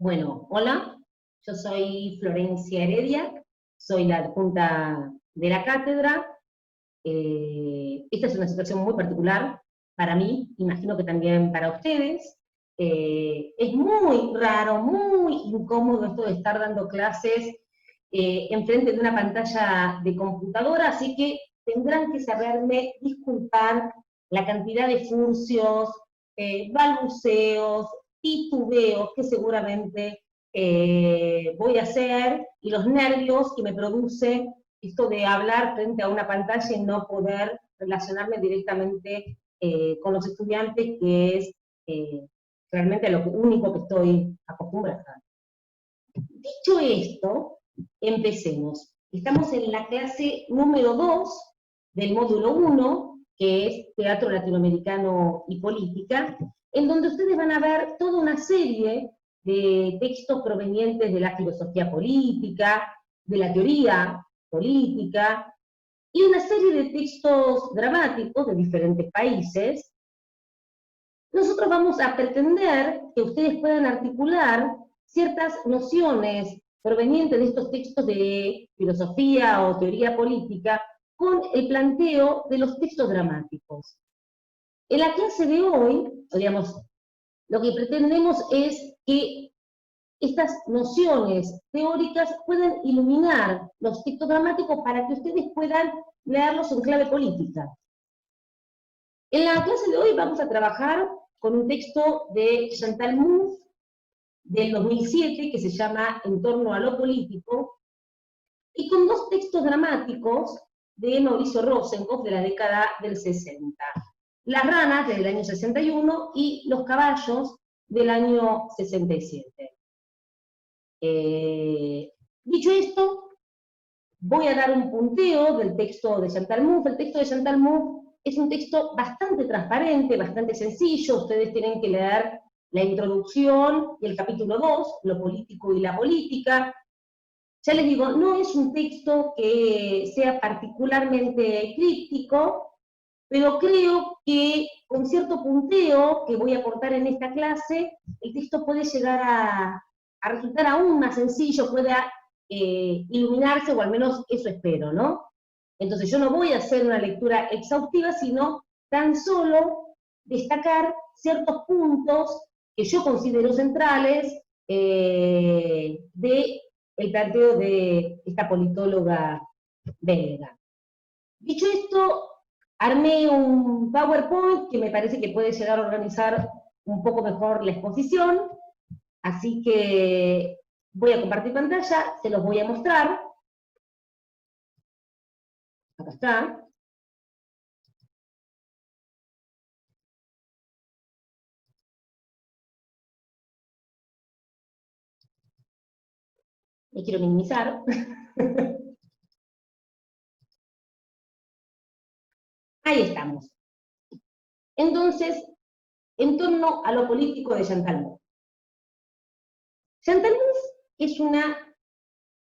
Bueno, hola, yo soy Florencia Heredia, soy la adjunta de la cátedra. Esta es una situación muy particular para mí, imagino que también para ustedes. Es muy raro, muy incómodo esto de estar dando clases enfrente de una pantalla de computadora, así que tendrán que saberme disculpar la cantidad de furcios, balbuceos, titubeos que seguramente voy a hacer, y los nervios que me produce esto de hablar frente a una pantalla y no poder relacionarme directamente con los estudiantes, que es realmente lo único que estoy acostumbrada. Dicho esto, empecemos. Estamos en la clase número 2 del módulo 1, que es Teatro Latinoamericano y Política, en donde ustedes van a ver toda una serie de textos provenientes de la filosofía política, de la teoría política, y una serie de textos dramáticos de diferentes países. Nosotros vamos a pretender que ustedes puedan articular ciertas nociones provenientes de estos textos de filosofía o teoría política con el planteo de los textos dramáticos. En la clase de hoy, digamos, lo que pretendemos es que estas nociones teóricas puedan iluminar los textos dramáticos para que ustedes puedan leerlos en clave política. En la clase de hoy vamos a trabajar con un texto de Chantal Mouffe del 2007 que se llama En torno a lo político, y con dos textos dramáticos de Mauricio Rosenkopf de la década del 60. Las ranas del año 61 y Los caballos del año 67. Dicho esto, voy a dar un punteo del texto de Chantal Mouffe. El texto de Chantal Mouffe es un texto bastante transparente, bastante sencillo. Ustedes tienen que leer la introducción y el capítulo 2, lo político y la política. Ya les digo, no es un texto que sea particularmente críptico, pero creo que con cierto punteo que voy a aportar en esta clase, el texto puede llegar a resultar aún más sencillo, pueda iluminarse, o al menos eso espero, ¿no? Entonces yo no voy a hacer una lectura exhaustiva, sino tan solo destacar ciertos puntos que yo considero centrales de el planteo de esta politóloga belga. Dicho esto, armé un PowerPoint que me parece que puede llegar a organizar un poco mejor la exposición, así que voy a compartir pantalla, se los voy a mostrar. Acá está. Me quiero minimizar. Ahí estamos. Entonces, en torno a lo político de Chantal Mouffe. Chantal Mouffe es una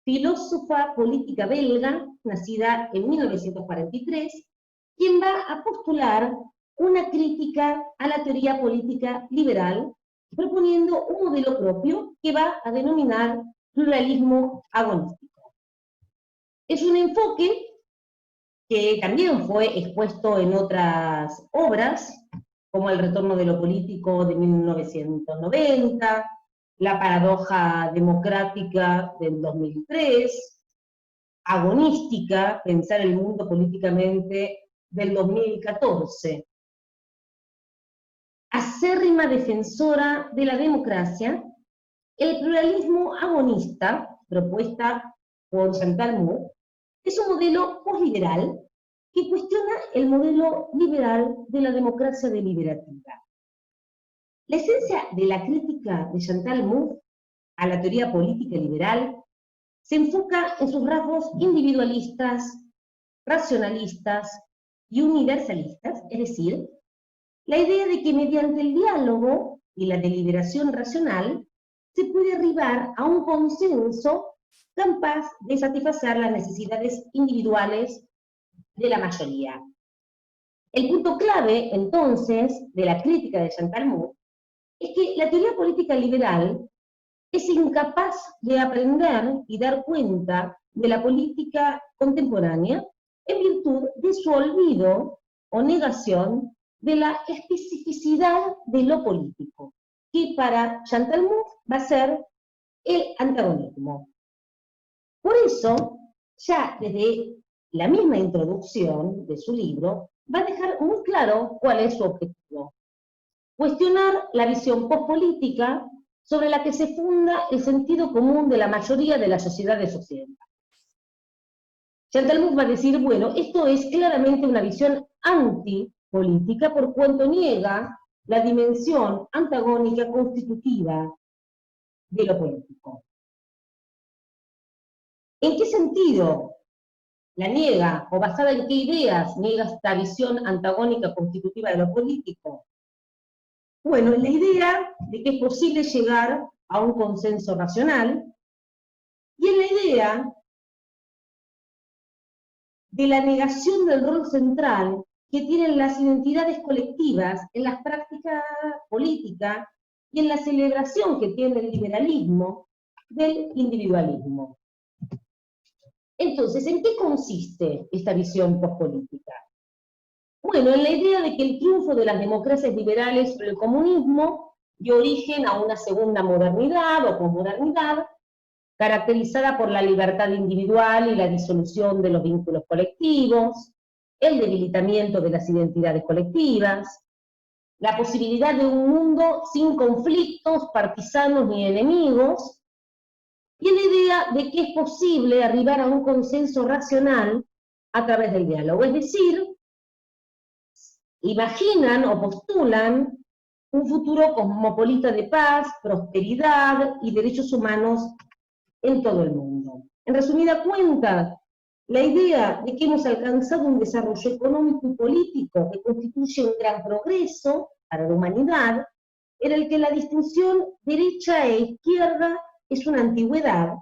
filósofa política belga, nacida en 1943, quien va a postular una crítica a la teoría política liberal, proponiendo un modelo propio que va a denominar pluralismo agonístico. Es un enfoque que también fue expuesto en otras obras, como El retorno de lo político de 1990, La paradoja democrática del 2003, Agonística, Pensar el mundo políticamente del 2014. Acérrima defensora de la democracia, el pluralismo agonista, propuesta por Chantal Mouffe, es un modelo posliberal que cuestiona el modelo liberal de la democracia deliberativa. La esencia de la crítica de Chantal Mouffe a la teoría política liberal se enfoca en sus rasgos individualistas, racionalistas y universalistas, es decir, la idea de que mediante el diálogo y la deliberación racional se puede arribar a un consenso capaz de satisfacer las necesidades individuales de la mayoría. El punto clave, entonces, de la crítica de Chantal Mouffe es que la teoría política liberal es incapaz de aprender y dar cuenta de la política contemporánea en virtud de su olvido o negación de la especificidad de lo político, que para Chantal Mouffe va a ser el antagonismo. Por eso, ya desde la misma introducción de su libro, va a dejar muy claro cuál es su objetivo. Cuestionar la visión pospolítica sobre la que se funda el sentido común de la mayoría de las sociedades occidentales. Chantal Mouffe va a decir, bueno, esto es claramente una visión antipolítica por cuanto niega la dimensión antagónica constitutiva de lo político. ¿En qué sentido la niega, o basada en qué ideas niega esta visión antagónica constitutiva de lo político? Bueno, en la idea de que es posible llegar a un consenso racional, y en la idea de la negación del rol central que tienen las identidades colectivas en las prácticas políticas y en la celebración que tiene el liberalismo del individualismo. Entonces, ¿en qué consiste esta visión pospolítica? Bueno, en la idea de que el triunfo de las democracias liberales sobre el comunismo dio origen a una segunda modernidad o posmodernidad, caracterizada por la libertad individual y la disolución de los vínculos colectivos, el debilitamiento de las identidades colectivas, la posibilidad de un mundo sin conflictos partisanos ni enemigos, y la idea de que es posible arribar a un consenso racional a través del diálogo. Es decir, imaginan o postulan un futuro cosmopolita de paz, prosperidad y derechos humanos en todo el mundo. En resumida cuenta, la idea de que hemos alcanzado un desarrollo económico y político que constituye un gran progreso para la humanidad, en el que la distinción derecha e izquierda es una antigüedad,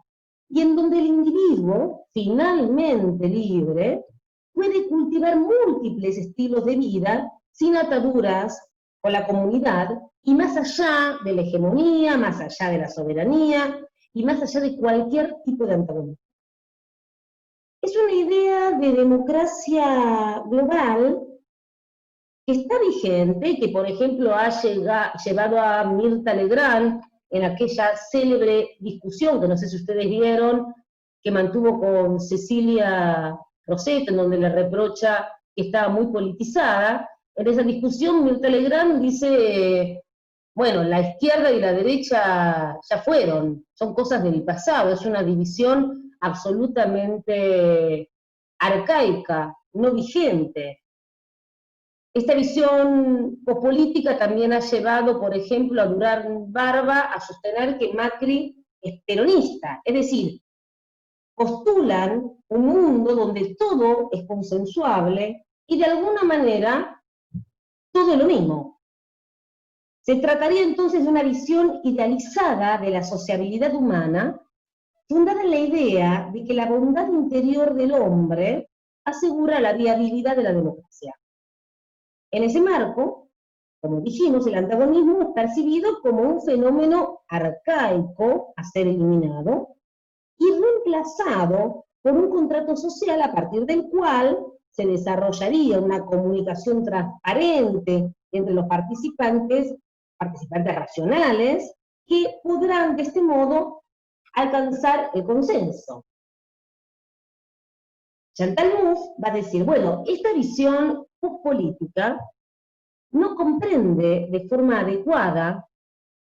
y en donde el individuo, finalmente libre, puede cultivar múltiples estilos de vida sin ataduras con la comunidad, y más allá de la hegemonía, más allá de la soberanía, y más allá de cualquier tipo de antagonismo. Es una idea de democracia global que está vigente, que por ejemplo ha llevado a Mirta Legrand en aquella célebre discusión, que no sé si ustedes vieron, que mantuvo con Cecilia Roset, en donde le reprocha que estaba muy politizada. En esa discusión Mirta Legrand dice, bueno, la izquierda y la derecha ya fueron, son cosas del pasado, es una división absolutamente arcaica, no vigente. Esta visión política también ha llevado, por ejemplo, a Durán Barba a sostener que Macri es peronista, es decir, postulan un mundo donde todo es consensuable y de alguna manera todo es lo mismo. Se trataría entonces de una visión idealizada de la sociabilidad humana, fundada en la idea de que la bondad interior del hombre asegura la viabilidad de la democracia. En ese marco, como dijimos, el antagonismo es percibido como un fenómeno arcaico a ser eliminado y reemplazado por un contrato social a partir del cual se desarrollaría una comunicación transparente entre los participantes racionales, que podrán de este modo alcanzar el consenso. Chantal Mouffe va a decir, bueno, esta visión pospolítica no comprende de forma adecuada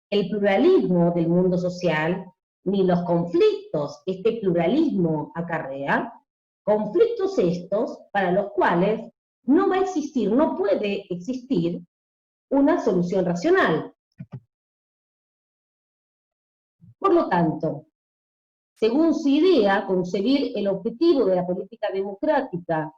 el pluralismo del mundo social, ni los conflictos que este pluralismo acarrea, conflictos estos para los cuales no va a existir, no puede existir una solución racional. Por lo tanto, según su idea, concebir el objetivo de la política democrática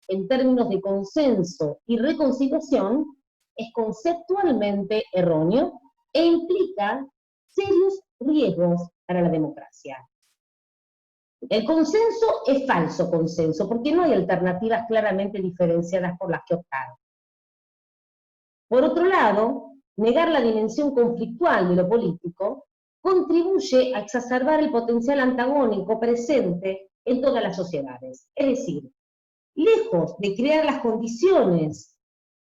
en términos de consenso y reconciliación es conceptualmente erróneo e implica serios riesgos para la democracia. El consenso es falso consenso, porque no hay alternativas claramente diferenciadas por las que optar. Por otro lado, negar la dimensión conflictual de lo político contribuye a exacerbar el potencial antagónico presente en todas las sociedades. Es decir, lejos de crear las condiciones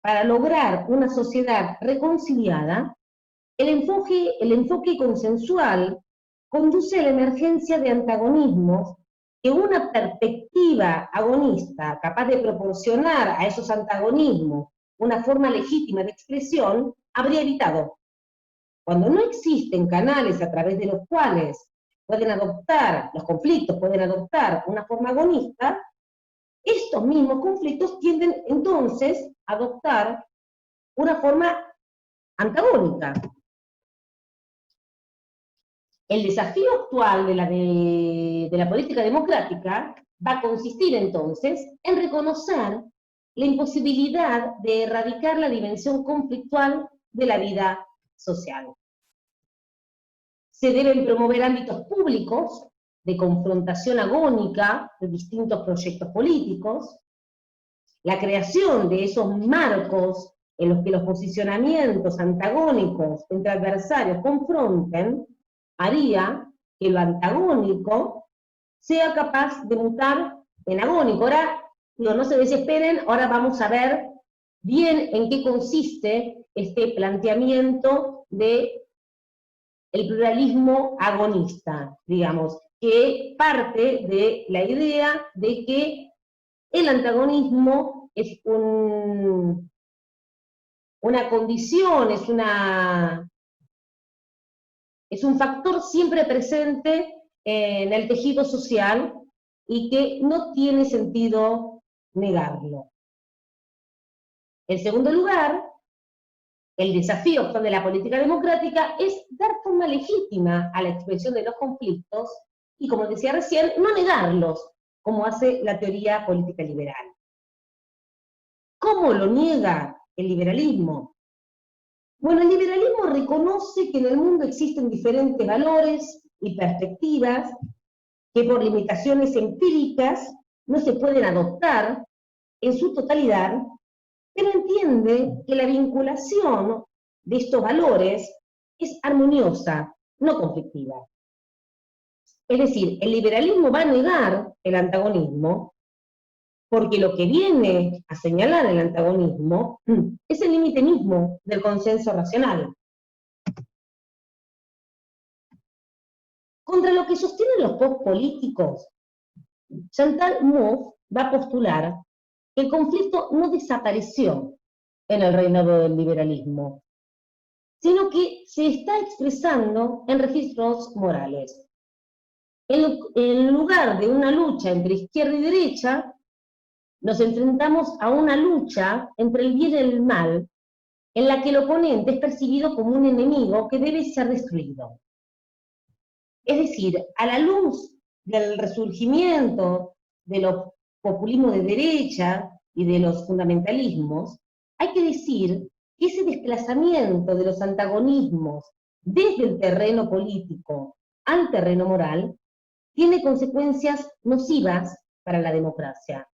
para lograr una sociedad reconciliada, el enfoque consensual conduce a la emergencia de antagonismos que una perspectiva agonista capaz de proporcionar a esos antagonismos una forma legítima de expresión habría evitado. Cuando no existen canales a través de los cuales los conflictos pueden adoptar una forma agonista, estos mismos conflictos tienden entonces a adoptar una forma antagónica. El desafío actual de la política democrática va a consistir entonces en reconocer la imposibilidad de erradicar la dimensión conflictual de la vida social. Se deben promover ámbitos públicos de confrontación agónica de distintos proyectos políticos, la creación de esos marcos en los que los posicionamientos antagónicos entre adversarios confronten, haría que lo antagónico sea capaz de mutar en agónico. Ahora, no se desesperen, ahora vamos a ver bien en qué consiste este planteamiento de el pluralismo agonista, digamos, que parte de la idea de que el antagonismo es una condición, es un factor siempre presente en el tejido social y que no tiene sentido negarlo. En segundo lugar, el desafío actual de la política democrática es dar forma legítima a la expresión de los conflictos y, como decía recién, no negarlos, como hace la teoría política liberal. ¿Cómo lo niega el liberalismo? Bueno, el liberalismo reconoce que en el mundo existen diferentes valores y perspectivas que por limitaciones empíricas no se pueden adoptar en su totalidad, pero entiende que la vinculación de estos valores es armoniosa, no conflictiva. Es decir, el liberalismo va a negar el antagonismo, porque lo que viene a señalar el antagonismo es el límite mismo del consenso racional. Contra lo que sostienen los post-políticos, Chantal Mouffe va a postular que el conflicto no desapareció en el reinado del liberalismo, sino que se está expresando en registros morales. En lugar de una lucha entre izquierda y derecha, nos enfrentamos a una lucha entre el bien y el mal, en la que el oponente es percibido como un enemigo que debe ser destruido. Es decir, a la luz del resurgimiento de los populismos de derecha y de los fundamentalismos, hay que decir que ese desplazamiento de los antagonismos desde el terreno político al terreno moral tiene consecuencias nocivas para la democracia,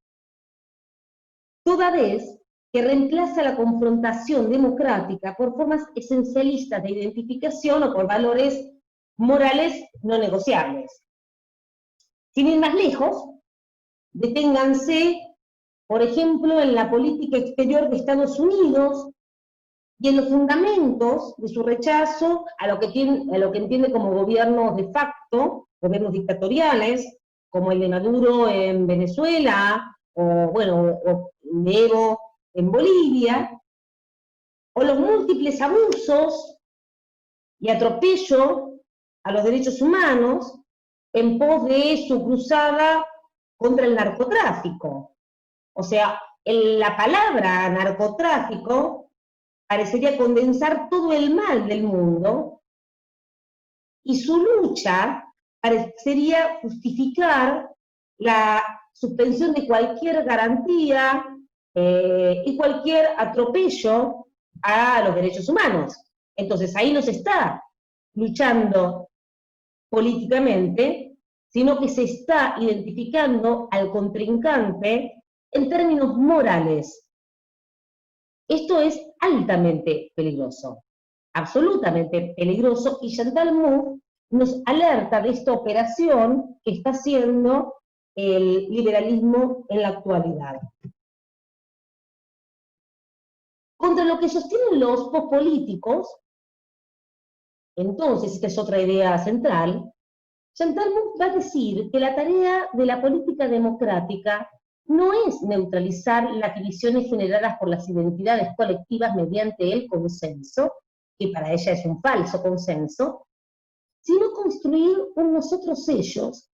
toda vez que reemplaza la confrontación democrática por formas esencialistas de identificación o por valores morales no negociables. Sin ir más lejos, deténganse, por ejemplo, en la política exterior de Estados Unidos y en los fundamentos de su rechazo a lo que entiende como gobiernos de facto, gobiernos dictatoriales, como el de Maduro en Venezuela, o de Evo en Bolivia, o los múltiples abusos y atropello a los derechos humanos en pos de su cruzada contra el narcotráfico. O sea, la palabra narcotráfico parecería condensar todo el mal del mundo, y su lucha parecería justificar la suspensión de cualquier garantía y cualquier atropello a los derechos humanos. Entonces ahí no se está luchando políticamente, sino que se está identificando al contrincante en términos morales. Esto es altamente peligroso, absolutamente peligroso, y Chantal Mouffe nos alerta de esta operación que está haciendo el liberalismo en la actualidad. Contra lo que sostienen los pospolíticos, entonces, esta es otra idea central, Chantal Mouffe va a decir que la tarea de la política democrática no es neutralizar las divisiones generadas por las identidades colectivas mediante el consenso, que para ella es un falso consenso, sino construir un nosotros ellos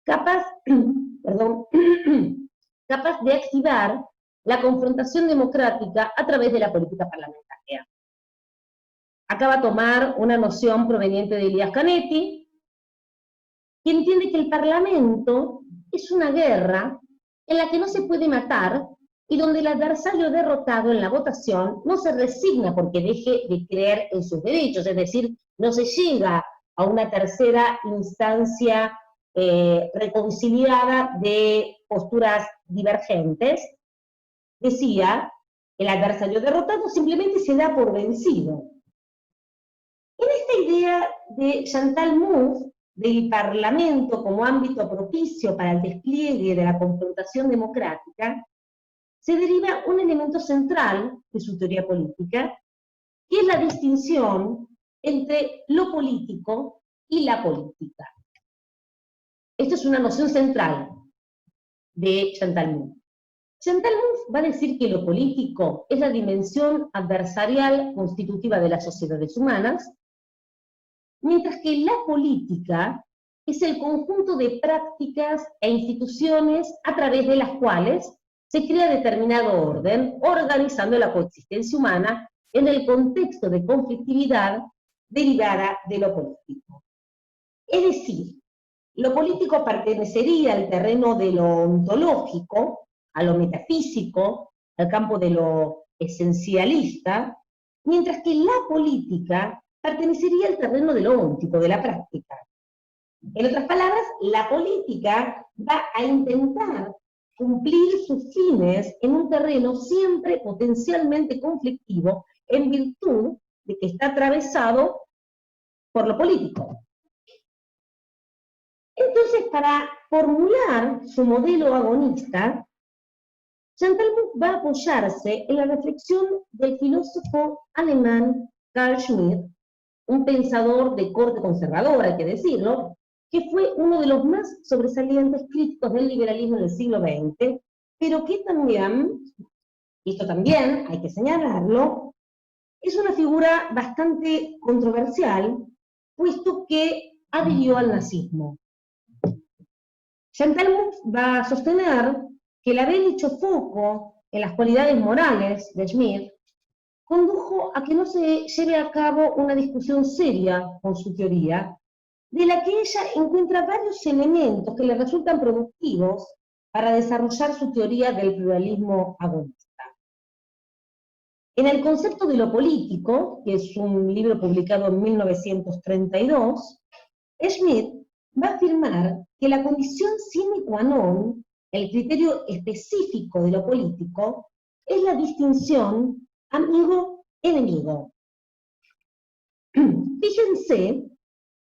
capaz de activar la confrontación democrática a través de la política parlamentaria. Acá va a tomar una noción proveniente de Elias Canetti, que entiende que el Parlamento es una guerra en la que no se puede matar y donde el adversario derrotado en la votación no se resigna porque deje de creer en sus derechos, es decir, no se llega a una tercera instancia reconciliada de posturas divergentes. Decía, el adversario derrotado simplemente se da por vencido. En esta idea de Chantal Mouffe, del Parlamento como ámbito propicio para el despliegue de la confrontación democrática, se deriva un elemento central de su teoría política, que es la distinción entre lo político y la política. Esta es una noción central de Chantal Mouffe. Chantal Mouffe va a decir que lo político es la dimensión adversarial constitutiva de las sociedades humanas, mientras que la política es el conjunto de prácticas e instituciones a través de las cuales se crea determinado orden, organizando la coexistencia humana en el contexto de conflictividad derivada de lo político. Es decir, lo político pertenecería al terreno de lo ontológico, a lo metafísico, al campo de lo esencialista, mientras que la política pertenecería al terreno de lo óntico, de la práctica. En otras palabras, la política va a intentar cumplir sus fines en un terreno siempre potencialmente conflictivo en virtud de que está atravesado por lo político. Entonces, para formular su modelo agonista, Chantal Mouffe va a apoyarse en la reflexión del filósofo alemán Carl Schmitt, un pensador de corte conservadora, hay que decirlo, que fue uno de los más sobresalientes críticos del liberalismo en el siglo XX, pero que también, y esto también hay que señalarlo, es una figura bastante controversial, puesto que adhirió al nazismo. Chantal Mouffe va a sostener que el haber hecho foco en las cualidades morales de Schmitt condujo a que no se lleve a cabo una discusión seria con su teoría, de la que ella encuentra varios elementos que le resultan productivos para desarrollar su teoría del pluralismo agonista. En el concepto de lo político, que es un libro publicado en 1932, Schmitt va a afirmar que la condición sine qua non, el criterio específico de lo político, es la distinción amigo-enemigo. Fíjense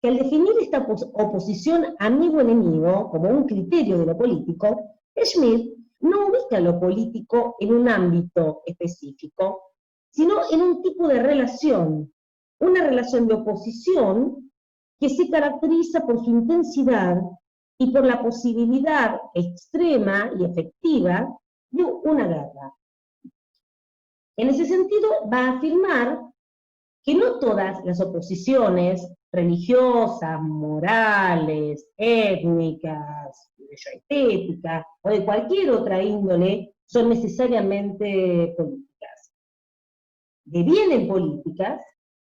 que al definir esta oposición amigo-enemigo como un criterio de lo político, Schmitt no ubica lo político en un ámbito específico, sino en un tipo de relación, una relación de oposición que se caracteriza por su intensidad y por la posibilidad extrema y efectiva de una guerra. En ese sentido, va a afirmar que no todas las oposiciones religiosas, morales, étnicas, estéticas, o de cualquier otra índole, son necesariamente políticas. Devienen políticas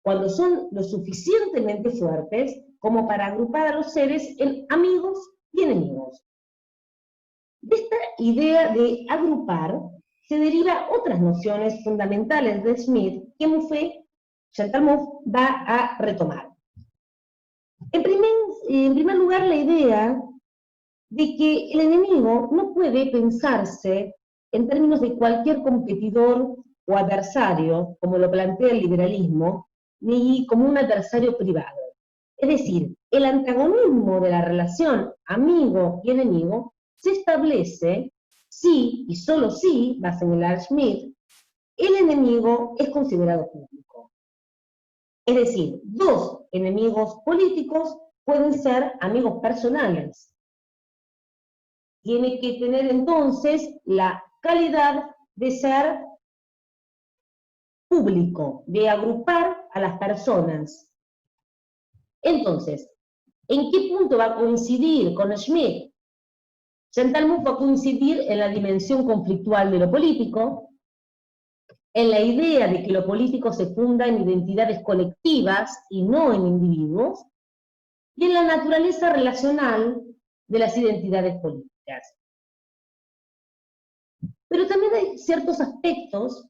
cuando son lo suficientemente fuertes como para agrupar a los seres en amigos y enemigos. De esta idea de agrupar se deriva otras nociones fundamentales de Schmitt que Chantal Mouffe va a retomar. En primer lugar, la idea de que el enemigo no puede pensarse en términos de cualquier competidor o adversario, como lo plantea el liberalismo, ni como un adversario privado. Es decir, el antagonismo de la relación amigo y enemigo se establece si, y solo si, va a señalar Schmitt, el enemigo es considerado público. Es decir, dos enemigos políticos pueden ser amigos personales. Tiene que tener entonces la calidad de ser público, de agrupar a las personas. Entonces, ¿en qué punto va a coincidir con Schmitt? Chantal Mouffe va a coincidir en la dimensión conflictual de lo político, en la idea de que lo político se funda en identidades colectivas y no en individuos, y en la naturaleza relacional de las identidades políticas. Pero también hay ciertos aspectos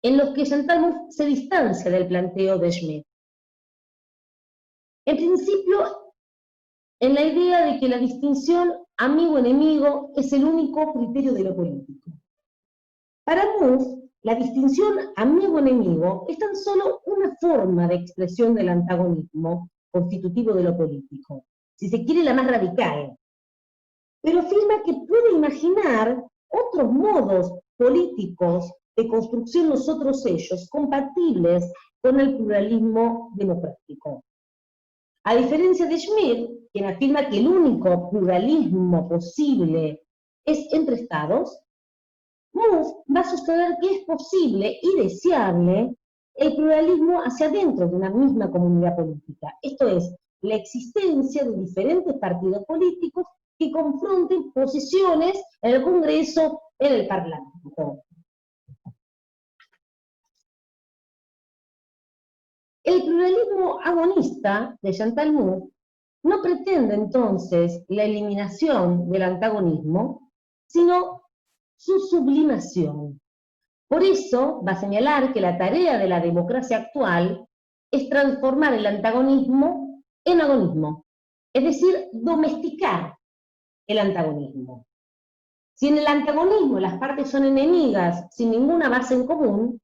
en los que Chantal Mouffe se distancia del planteo de Schmitt. En principio, en la idea de que la distinción amigo-enemigo es el único criterio de lo político. Para Mouffe, la distinción amigo-enemigo es tan solo una forma de expresión del antagonismo constitutivo de lo político, si se quiere la más radical, pero afirma que puede imaginar otros modos políticos de construcción nosotros ellos compatibles con el pluralismo democrático. A diferencia de Schmitt, quien afirma que el único pluralismo posible es entre estados, Mouffe va a sostener que es posible y deseable el pluralismo hacia adentro de una misma comunidad política. Esto es, la existencia de diferentes partidos políticos que confronten posiciones en el Congreso, en el Parlamento. El pluralismo agonista de Chantal Mouffe no pretende entonces la eliminación del antagonismo, sino su sublimación. Por eso va a señalar que la tarea de la democracia actual es transformar el antagonismo en agonismo, es decir, domesticar el antagonismo. Si en el antagonismo las partes son enemigas sin ninguna base en común,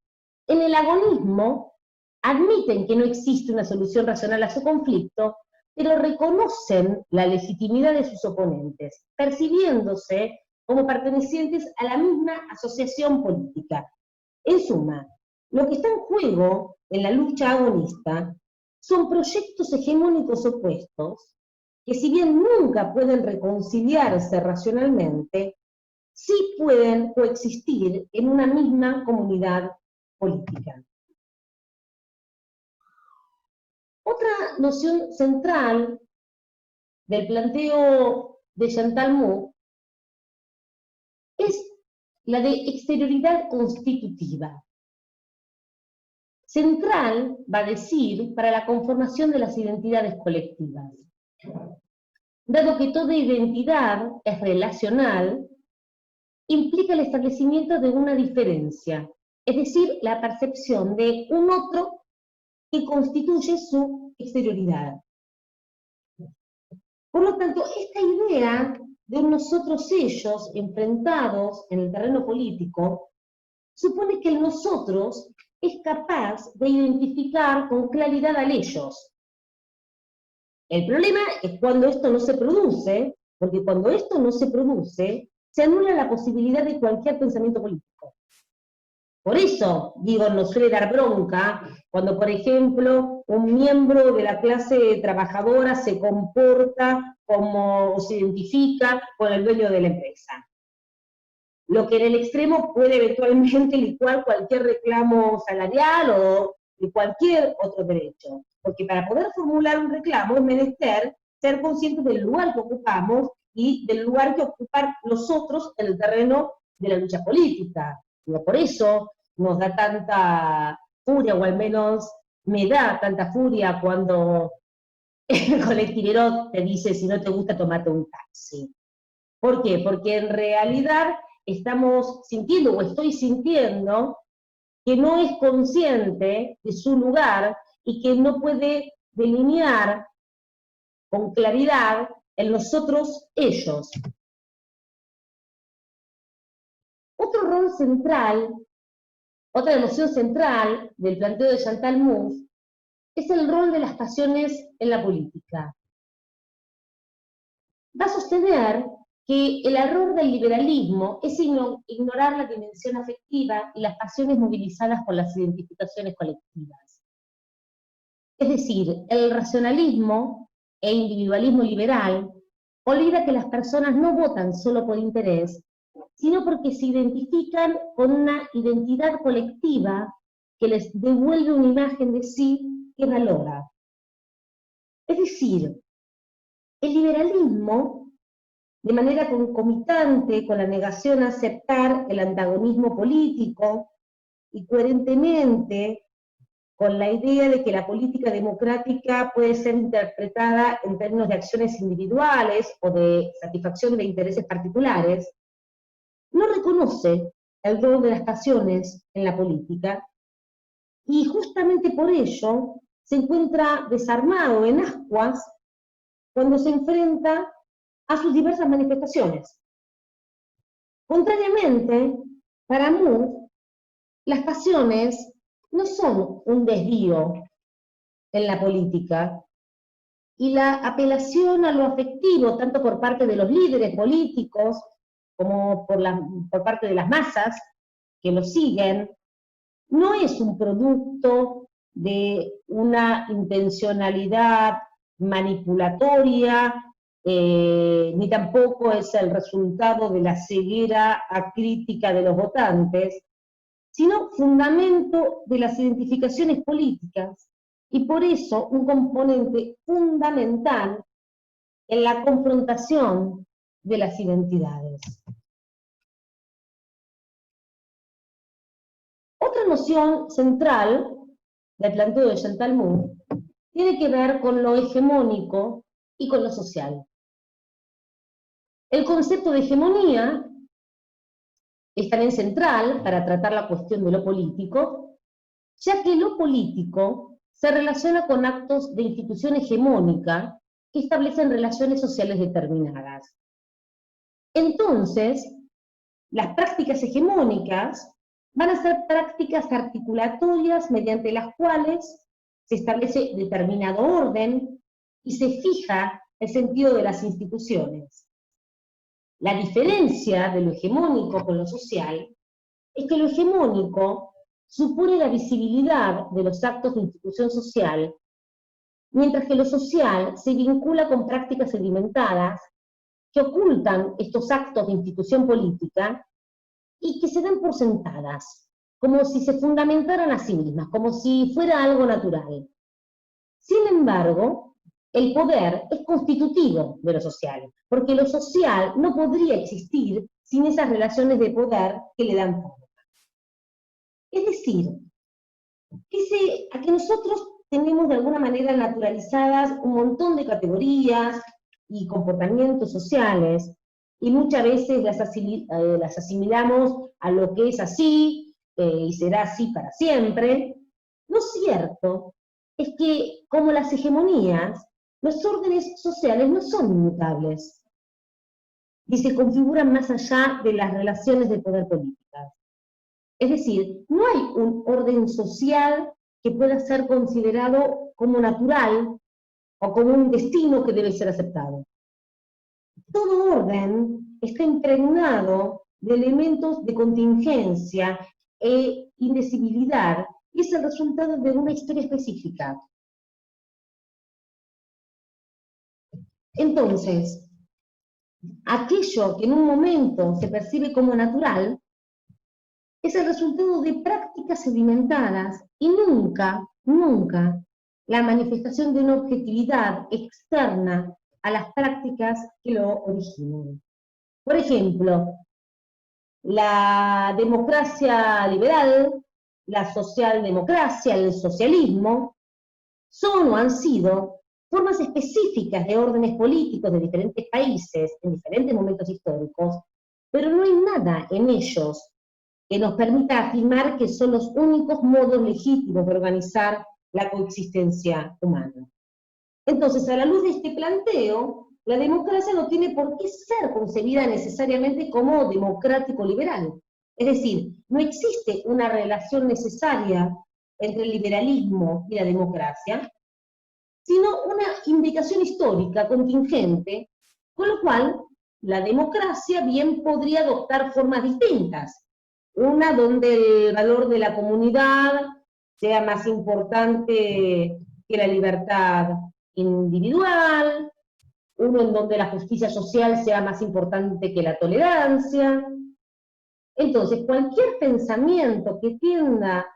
en el agonismo admiten que no existe una solución racional a su conflicto, pero reconocen la legitimidad de sus oponentes, percibiéndose como pertenecientes a la misma asociación política. En suma, lo que está en juego en la lucha agonista son proyectos hegemónicos opuestos que, si bien nunca pueden reconciliarse racionalmente, sí pueden coexistir en una misma comunidad política. Otra noción central del planteo de Chantal Mouffe es la de exterioridad constitutiva. Central, va a decir, para la conformación de las identidades colectivas. Dado que toda identidad es relacional, implica el establecimiento de una diferencia, es decir, la percepción de un otro que constituye su exterioridad. Por lo tanto, esta idea de nosotros ellos enfrentados en el terreno político supone que el nosotros es capaz de identificar con claridad al ellos. El problema es cuando esto no se produce, porque cuando esto no se produce, se anula la posibilidad de cualquier pensamiento político. Por eso, digo, nos suele dar bronca cuando, por ejemplo, un miembro de la clase trabajadora se comporta como, o se identifica con el dueño de la empresa. Lo que en el extremo puede eventualmente licuar cualquier reclamo salarial o de cualquier otro derecho. Porque para poder formular un reclamo es menester ser conscientes del lugar que ocupamos y del lugar que ocupan los otros en el terreno de la lucha política. Pero por eso nos da tanta furia, o al menos me da tanta furia cuando el colectivero te dice, si no te gusta, tomate un taxi. ¿Por qué? Porque en realidad estamos sintiendo, o estoy sintiendo, que no es consciente de su lugar y que no puede delinear con claridad el nosotros, ellos. Otro rol central, otra emoción central del planteo de Chantal Mouffe es el rol de las pasiones en la política. Va a sostener que el error del liberalismo es ignorar la dimensión afectiva y las pasiones movilizadas por las identificaciones colectivas. Es decir, el racionalismo e individualismo liberal olvida que las personas no votan solo por interés, sino porque se identifican con una identidad colectiva que les devuelve una imagen de sí que valora. Es decir, el liberalismo, de manera concomitante con la negación a aceptar el antagonismo político y coherentemente con la idea de que la política democrática puede ser interpretada en términos de acciones individuales o de satisfacción de intereses particulares, no reconoce el rol de las pasiones en la política y justamente por ello se encuentra desarmado en ascuas cuando se enfrenta a sus diversas manifestaciones. Contrariamente, para Moore, las pasiones no son un desvío en la política, y la apelación a lo afectivo, tanto por parte de los líderes políticos, como por parte de las masas que lo siguen, no es un producto de una intencionalidad manipulatoria, ni tampoco es el resultado de la ceguera acrítica de los votantes, sino fundamento de las identificaciones políticas, y por eso un componente fundamental en la confrontación de las identidades. Otra noción central del planteo de Chantal Mouffe tiene que ver con lo hegemónico y con lo social. El concepto de hegemonía es también central para tratar la cuestión de lo político, ya que lo político se relaciona con actos de institución hegemónica que establecen relaciones sociales determinadas. Entonces, las prácticas hegemónicas van a ser prácticas articulatorias mediante las cuales se establece determinado orden y se fija el sentido de las instituciones. La diferencia de lo hegemónico con lo social es que lo hegemónico supone la visibilidad de los actos de institución social, mientras que lo social se vincula con prácticas sedimentadas que ocultan estos actos de institución política y que se dan por sentadas, como si se fundamentaran a sí mismas, como si fuera algo natural. Sin embargo, el poder es constitutivo de lo social, porque lo social no podría existir sin esas relaciones de poder que le dan forma. Es decir, a que nosotros tenemos de alguna manera naturalizadas un montón de categorías y comportamientos sociales, y muchas veces las asimilamos a lo que es así, y será así para siempre. Lo cierto es que, como las hegemonías, los órdenes sociales no son inmutables, y se configuran más allá de las relaciones de poder políticas. Es decir, no hay un orden social que pueda ser considerado como natural o como un destino que debe ser aceptado. Todo orden está impregnado de elementos de contingencia e indecibilidad, y es el resultado de una historia específica. Entonces, aquello que en un momento se percibe como natural, es el resultado de prácticas sedimentadas y nunca la manifestación de una objetividad externa a las prácticas que lo originan. Por ejemplo, la democracia liberal, la socialdemocracia, el socialismo, son o han sido formas específicas de órdenes políticos de diferentes países en diferentes momentos históricos, pero no hay nada en ellos que nos permita afirmar que son los únicos modos legítimos de organizar la coexistencia humana. Entonces, a la luz de este planteo, la democracia no tiene por qué ser concebida necesariamente como democrático-liberal. Es decir, no existe una relación necesaria entre el liberalismo y la democracia, sino una indicación histórica contingente, con lo cual la democracia bien podría adoptar formas distintas. Una donde el valor de la comunidad sea más importante que la libertad individual, uno en donde la justicia social sea más importante que la tolerancia. Entonces, cualquier pensamiento que tienda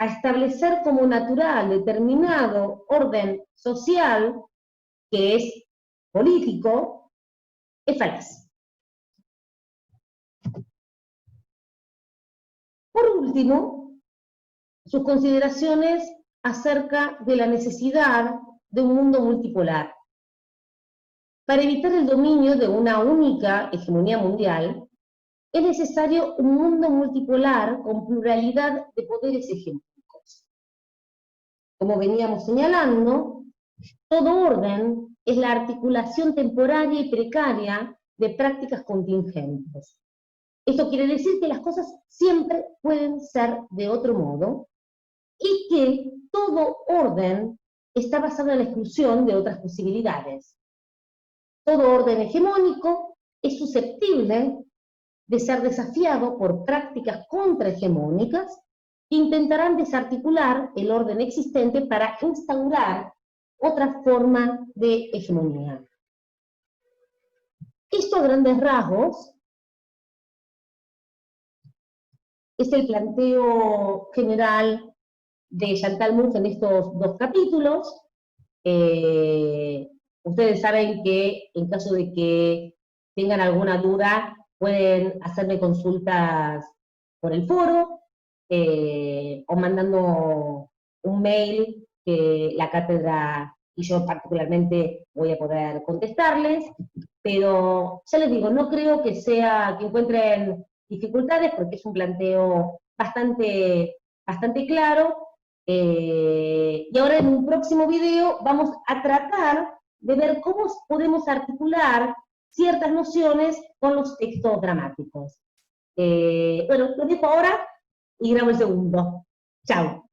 a establecer como natural determinado orden social, que es político, es falaz. Por último, sus consideraciones acerca de la necesidad de un mundo multipolar. Para evitar el dominio de una única hegemonía mundial, es necesario un mundo multipolar con pluralidad de poderes hegemónicos. Como veníamos señalando, todo orden es la articulación temporaria y precaria de prácticas contingentes. Esto quiere decir que las cosas siempre pueden ser de otro modo y que todo orden está basado en la exclusión de otras posibilidades. Todo orden hegemónico es susceptible de ser desafiado por prácticas contrahegemónicas que intentarán desarticular el orden existente para instaurar otra forma de hegemonía. Esto a grandes rasgos es el planteo general de Chantal Mouffe en estos dos capítulos. Ustedes saben que en caso de que tengan alguna duda, pueden hacerme consultas por el foro, o mandando un mail que la cátedra y yo particularmente voy a poder contestarles, pero ya les digo, no creo que encuentren dificultades porque es un planteo bastante claro, y ahora en un próximo video vamos a tratar de ver cómo podemos articular ciertas nociones con los textos dramáticos. Bueno, lo dejo ahora y grabo el segundo. Chao.